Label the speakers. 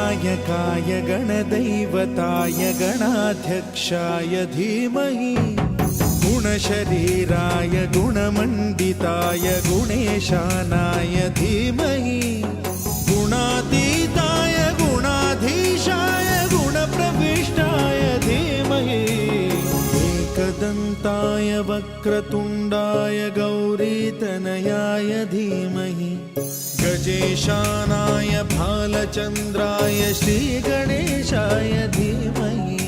Speaker 1: गणनायकाय गणदैवताय गणाध्यक्षाय धीमहि गुणशरीराय गुणमण्डिताय गुणेशानाय धीमहि गुणातीताय गुणाधीशाय गुणप्रविष्टाय धीमहि एकदन्ताय वक्रतुण्डाय गौरीतनयाय धीमहि गजेशानाय भालचन्द्राय श्रीगणेशाय धीमहि